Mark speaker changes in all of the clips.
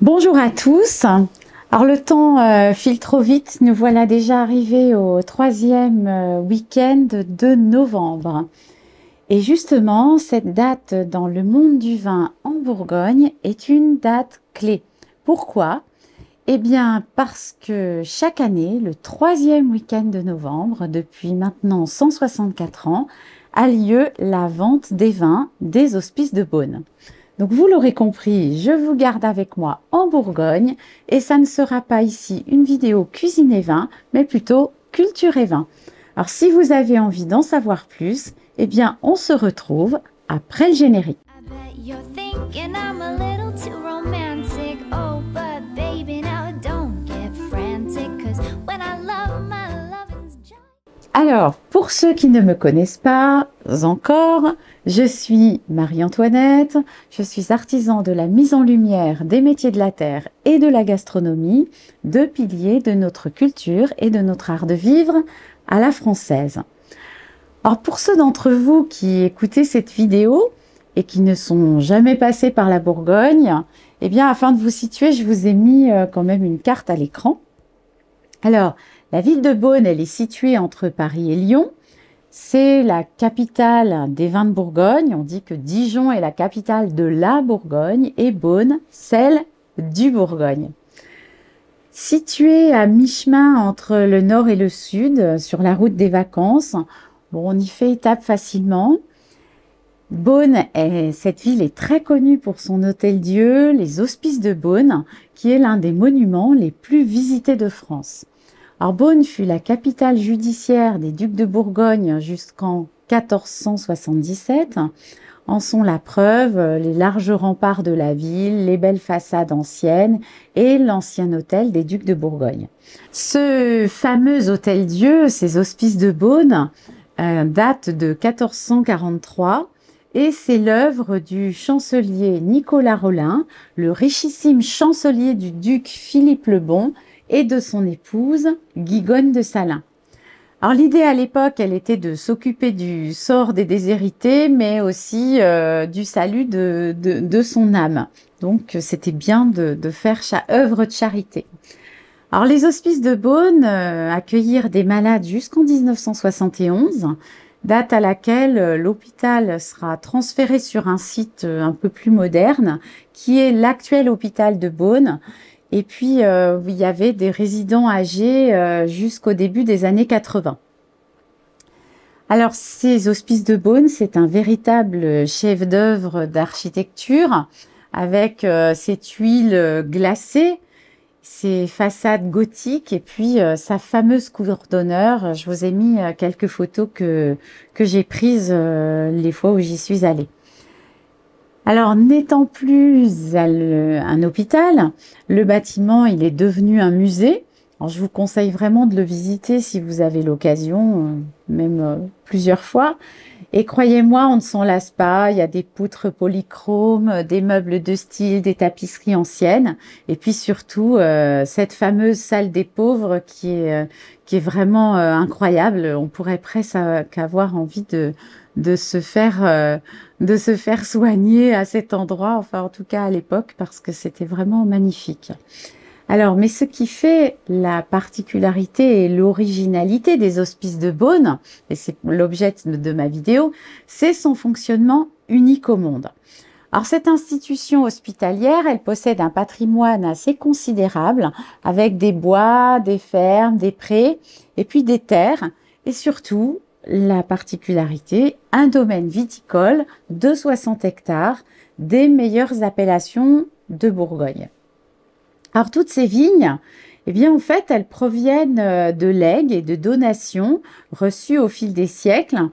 Speaker 1: Bonjour à tous. Alors le temps file trop vite, nous voilà déjà arrivés au troisième week-end de novembre. Et justement, cette date dans le monde du vin en Bourgogne est une date clé. Pourquoi? Eh bien parce que chaque année, le troisième week-end de novembre, depuis maintenant 164 ans, a lieu la vente des vins des Hospices de Beaune. Donc vous l'aurez compris, je vous garde avec moi en Bourgogne et ça ne sera pas ici une vidéo cuisine et vin, mais plutôt culture et vin. Alors si vous avez envie d'en savoir plus, eh bien on se retrouve après le générique. Alors, pour ceux qui ne me connaissent pas encore, je suis Marie-Antoinette, je suis artisan de la mise en lumière des métiers de la terre et de la gastronomie, deux piliers de notre culture et de notre art de vivre à la française. Alors, pour ceux d'entre vous qui écoutez cette vidéo et qui ne sont jamais passés par la Bourgogne, eh bien, afin de vous situer, je vous ai mis quand même une carte à l'écran. Alors, la ville de Beaune, elle est située entre Paris et Lyon. C'est la capitale des vins de Bourgogne. On dit que Dijon est la capitale de la Bourgogne et Beaune, celle du Bourgogne. Située à mi-chemin entre le nord et le sud, sur la route des vacances, bon, on y fait étape facilement. Beaune, cette ville est très connue pour son hôtel-dieu, les Hospices de Beaune, qui est l'un des monuments les plus visités de France. Alors, Beaune fut la capitale judiciaire des ducs de Bourgogne jusqu'en 1477. En sont la preuve les larges remparts de la ville, les belles façades anciennes et l'ancien hôtel des ducs de Bourgogne. Ce fameux hôtel-dieu, ces Hospices de Beaune, date de 1443 et c'est l'œuvre du chancelier Nicolas Rolin, le richissime chancelier du duc Philippe le Bon, et de son épouse, Guigonne de Salins. Alors l'idée à l'époque, elle était de s'occuper du sort des déshérités, mais aussi du salut de son âme. Donc c'était bien de faire œuvre de charité. Alors les Hospices de Beaune accueillirent des malades jusqu'en 1971, date à laquelle l'hôpital sera transféré sur un site un peu plus moderne, qui est l'actuel hôpital de Beaune. Et puis, il y avait des résidents âgés jusqu'au début des années 80. Alors, ces Hospices de Beaune, c'est un véritable chef-d'œuvre d'architecture avec ses tuiles glacées, ses façades gothiques et puis sa fameuse cour d'honneur. Je vous ai mis quelques photos que j'ai prises les fois où j'y suis allée. Alors, n'étant plus un hôpital, le bâtiment, il est devenu un musée. Alors, je vous conseille vraiment de le visiter si vous avez l'occasion, même plusieurs fois. Et croyez-moi, on ne s'en lasse pas. Il y a des poutres polychromes, des meubles de style, des tapisseries anciennes. Et puis surtout, cette fameuse salle des pauvres qui est vraiment incroyable. On pourrait presque avoir envie de se faire soigner à cet endroit, enfin en tout cas à l'époque, parce que c'était vraiment magnifique. Alors, mais ce qui fait la particularité et l'originalité des Hospices de Beaune, et c'est l'objet de ma vidéo, c'est son fonctionnement unique au monde. Alors, cette institution hospitalière, elle possède un patrimoine assez considérable, avec des bois, des fermes, des prés, et puis des terres, et surtout, la particularité, un domaine viticole de 60 hectares, des meilleures appellations de Bourgogne. Alors, toutes ces vignes, eh bien, en fait, elles proviennent de legs et de donations reçues au fil des siècles.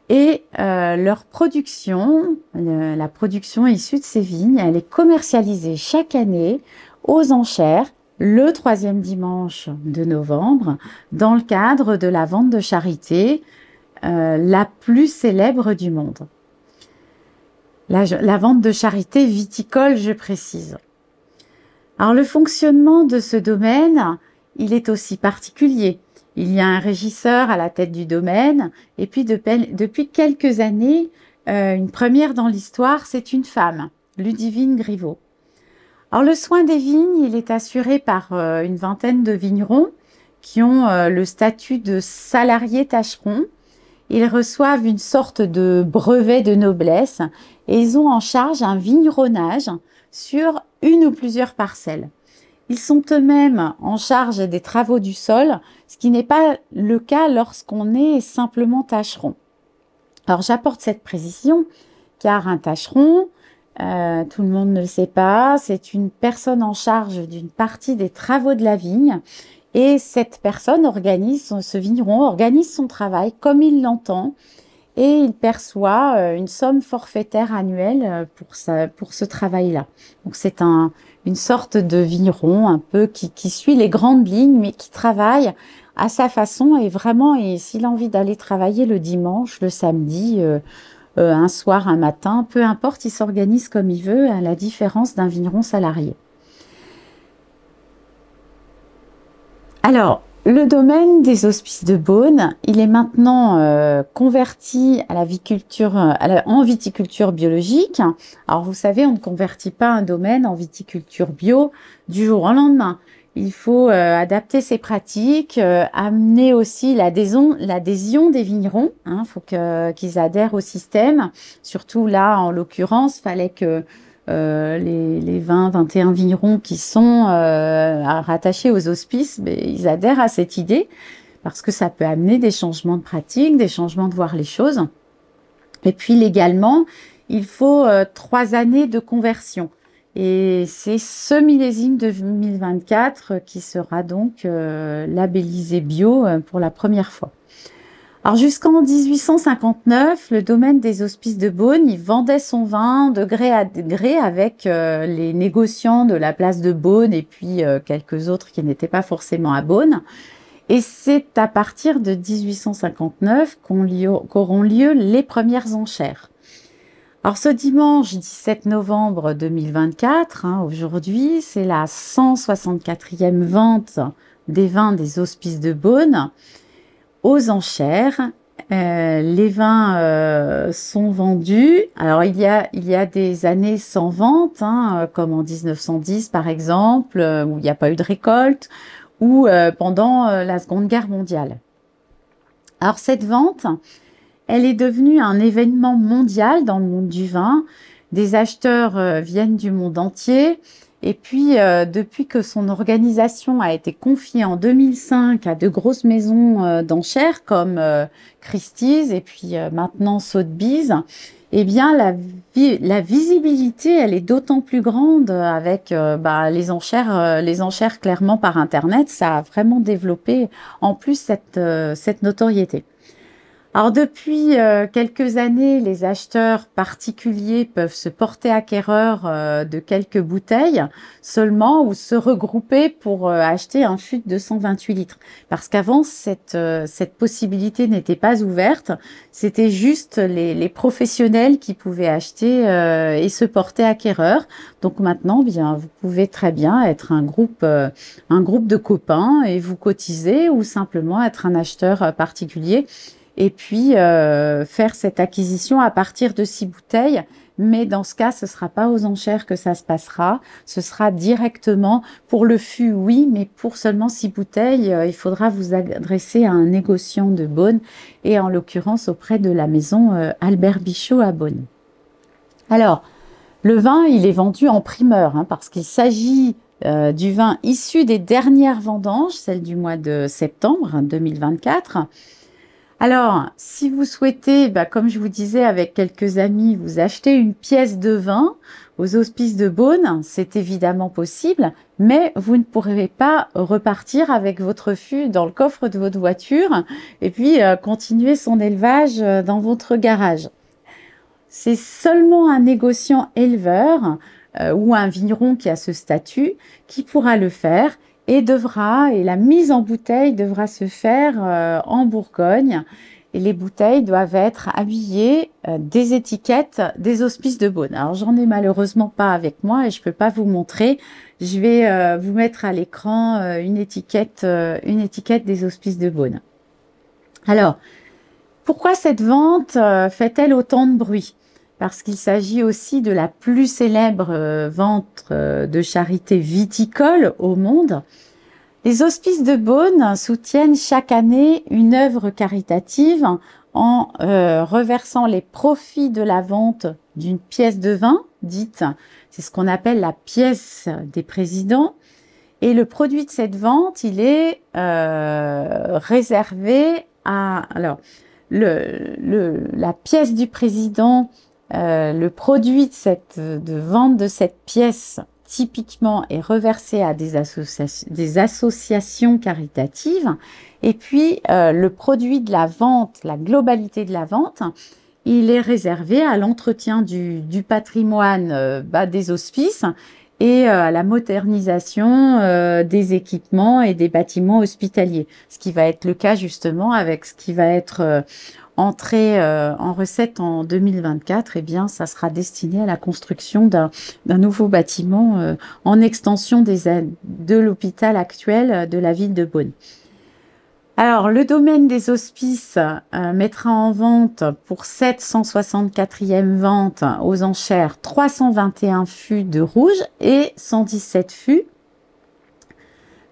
Speaker 1: Et leur production, la production issue de ces vignes, elle est commercialisée chaque année aux enchères le troisième dimanche de novembre dans le cadre de la vente de charité la plus célèbre du monde. La vente de charité viticole, je précise. Alors, le fonctionnement de ce domaine, il est aussi particulier. Il y a un régisseur à la tête du domaine et puis depuis quelques années, une première dans l'histoire, c'est une femme, Ludivine Griveau. Alors le soin des vignes, il est assuré par une vingtaine de vignerons qui ont le statut de salariés tâcherons. Ils reçoivent une sorte de brevet de noblesse et ils ont en charge un vigneronnage sur une ou plusieurs parcelles. Ils sont eux-mêmes en charge des travaux du sol, ce qui n'est pas le cas lorsqu'on est simplement tâcheron. Alors j'apporte cette précision car un tâcheron, tout le monde ne le sait pas, c'est une personne en charge d'une partie des travaux de la vigne et cette personne ce vigneron organise son travail comme il l'entend et il perçoit une somme forfaitaire annuelle pour ce travail-là. Donc c'est une sorte de vigneron un peu qui suit les grandes lignes mais qui travaille à sa façon et vraiment, et s'il a envie d'aller travailler le dimanche, le samedi, un soir, un matin, peu importe, il s'organise comme il veut, à la différence d'un vigneron salarié. Alors, le domaine des hospices de Beaune, il est maintenant converti à en viticulture biologique. Alors, vous savez, on ne convertit pas un domaine en viticulture bio du jour au lendemain. Il faut adapter ses pratiques, amener aussi l'adhésion des vignerons. Il faut qu'ils adhèrent au système. Surtout là, en l'occurrence, fallait que les 20-21 vignerons qui sont rattachés aux hospices, ils adhèrent à cette idée parce que ça peut amener des changements de pratique, des changements de voir les choses. Et puis légalement, il faut 3 années de conversion. Et c'est ce millésime de 2024 qui sera donc labellisé bio pour la première fois. Alors jusqu'en 1859, le domaine des hospices de Beaune, il vendait son vin de gré à gré avec les négociants de la place de Beaune et puis quelques autres qui n'étaient pas forcément à Beaune. Et c'est à partir de 1859 qu'auront lieu les premières enchères. Alors ce dimanche 17 novembre 2024, aujourd'hui, c'est la 164e vente des vins des hospices de Beaune aux enchères. Les vins sont vendus. Alors il y a des années sans vente, comme en 1910 par exemple, où il n'y a pas eu de récolte, ou pendant la Seconde Guerre mondiale. Alors cette vente, elle est devenue un événement mondial dans le monde du vin. Des acheteurs viennent du monde entier. Et puis, depuis que son organisation a été confiée en 2005 à de grosses maisons d'enchères comme Christie's et puis maintenant Sotheby's, eh bien, la visibilité, elle est d'autant plus grande avec les enchères clairement par Internet. Ça a vraiment développé en plus cette notoriété. Alors depuis quelques années, les acheteurs particuliers peuvent se porter acquéreurs de quelques bouteilles seulement ou se regrouper pour acheter un fût de 128 litres. Parce qu'avant, cette possibilité n'était pas ouverte. C'était juste les professionnels qui pouvaient acheter et se porter acquéreurs. Donc maintenant, bien, vous pouvez très bien être un groupe de copains et vous cotiser ou simplement être un acheteur particulier. Et puis faire cette acquisition à partir de 6 bouteilles. Mais dans ce cas, ce ne sera pas aux enchères que ça se passera. Ce sera directement pour le fût, oui, mais pour seulement 6 bouteilles, il faudra vous adresser à un négociant de Beaune et en l'occurrence auprès de la maison Albert Bichot à Beaune. Alors, le vin, il est vendu en primeur parce qu'il s'agit du vin issu des dernières vendanges, celle du mois de septembre 2024. Alors, si vous souhaitez, comme je vous disais avec quelques amis, vous acheter une pièce de vin aux hospices de Beaune, c'est évidemment possible, mais vous ne pourrez pas repartir avec votre fût dans le coffre de votre voiture et puis continuer son élevage dans votre garage. C'est seulement un négociant éleveur ou un vigneron qui a ce statut qui pourra le faire. Et la mise en bouteille devra se faire en Bourgogne. Et les bouteilles doivent être habillées des étiquettes des hospices de Beaune. Alors, j'en ai malheureusement pas avec moi et je peux pas vous montrer. Je vais vous mettre à l'écran une étiquette des hospices de Beaune. Alors, pourquoi cette vente fait-elle autant de bruit? parce qu'il s'agit aussi de la plus célèbre vente de charité viticole au monde. Les Hospices de Beaune soutiennent chaque année une œuvre caritative en reversant les profits de la vente d'une pièce de vin, dite, c'est ce qu'on appelle la pièce des présidents. Et le produit de cette vente, il est réservé à... Alors, la pièce du président, le produit de vente de cette pièce, typiquement, est reversé à des associations caritatives. Et puis, le produit de la vente, la globalité de la vente, il est réservé à l'entretien du patrimoine des hospices et à la modernisation des équipements et des bâtiments hospitaliers. Ce qui va être le cas justement avec ce qui va être entré en recette en 2024, eh bien, ça sera destiné à la construction d'un nouveau bâtiment en extension de l'hôpital actuel de la ville de Beaune. Alors, le domaine des hospices mettra en vente pour cette 164e vente aux enchères 321 fûts de rouge et 117 fûts,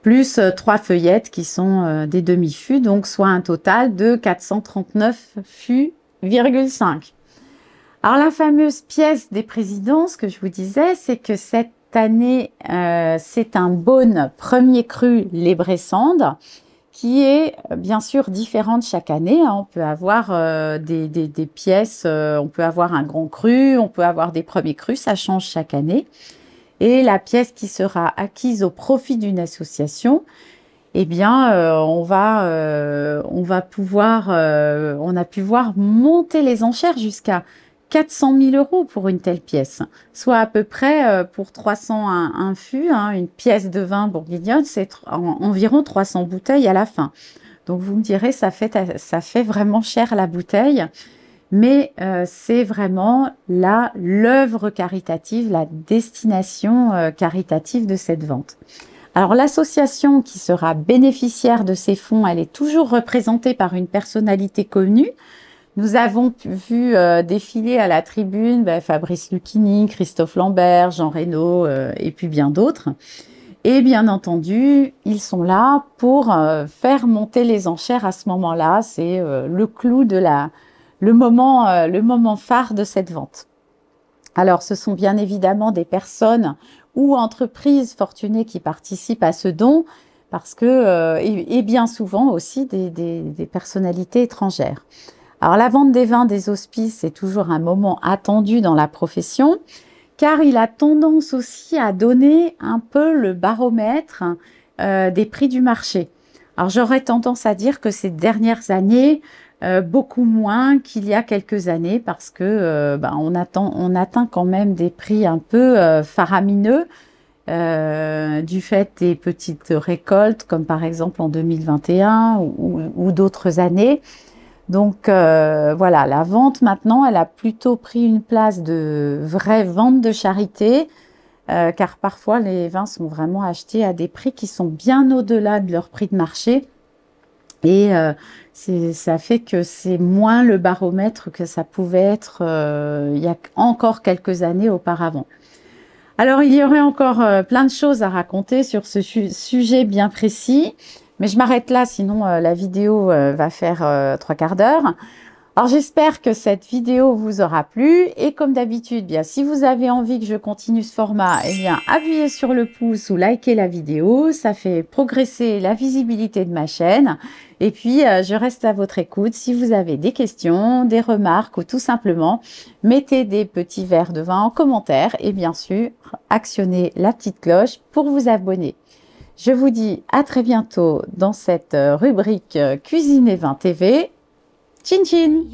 Speaker 1: plus 3 feuillettes qui sont des demi-fûts, donc soit un total de 439 fûts,5. Alors, la fameuse pièce des présidents, ce que je vous disais, c'est que cette année, c'est un Beaune premier cru Les Bressandes, qui est bien sûr différente chaque année. On peut avoir des pièces, on peut avoir un grand cru, on peut avoir des premiers crus, ça change chaque année. Et la pièce qui sera acquise au profit d'une association, eh bien, on a pu voir monter les enchères jusqu'à 400 000 € pour une telle pièce, soit à peu près pour 301 fûts, une pièce de vin bourguignonne, c'est environ 300 bouteilles à la fin. Donc vous me direz, ça fait vraiment cher la bouteille, mais c'est vraiment l'œuvre caritative, la destination caritative de cette vente. Alors l'association qui sera bénéficiaire de ces fonds, elle est toujours représentée par une personnalité connue. Nous avons vu défiler à la tribune Fabrice Lucchini, Christophe Lambert, Jean Reynaud et puis bien d'autres. Et bien entendu, ils sont là pour faire monter les enchères à ce moment-là. C'est le clou de le moment phare de cette vente. Alors, ce sont bien évidemment des personnes ou entreprises fortunées qui participent à ce don, parce que, et bien souvent aussi des personnalités étrangères. Alors, la vente des vins des hospices, c'est toujours un moment attendu dans la profession, car il a tendance aussi à donner un peu le baromètre des prix du marché. Alors, j'aurais tendance à dire que ces dernières années, beaucoup moins qu'il y a quelques années, parce que on atteint quand même des prix un peu faramineux du fait des petites récoltes, comme par exemple en 2021 ou d'autres années. Donc voilà, la vente maintenant, elle a plutôt pris une place de vraie vente de charité, car parfois les vins sont vraiment achetés à des prix qui sont bien au-delà de leur prix de marché. Et ça fait que c'est moins le baromètre que ça pouvait être il y a encore quelques années auparavant. Alors, il y aurait encore plein de choses à raconter sur ce sujet bien précis. Mais je m'arrête là, sinon la vidéo va faire 3 quarts d'heure. Alors j'espère que cette vidéo vous aura plu et comme d'habitude, bien si vous avez envie que je continue ce format, eh bien appuyez sur le pouce ou likez la vidéo, ça fait progresser la visibilité de ma chaîne. Et puis je reste à votre écoute si vous avez des questions, des remarques ou tout simplement mettez des petits verres de vin en commentaire et bien sûr actionnez la petite cloche pour vous abonner. Je vous dis à très bientôt dans cette rubrique Cuisine et Vin TV. Chin chin!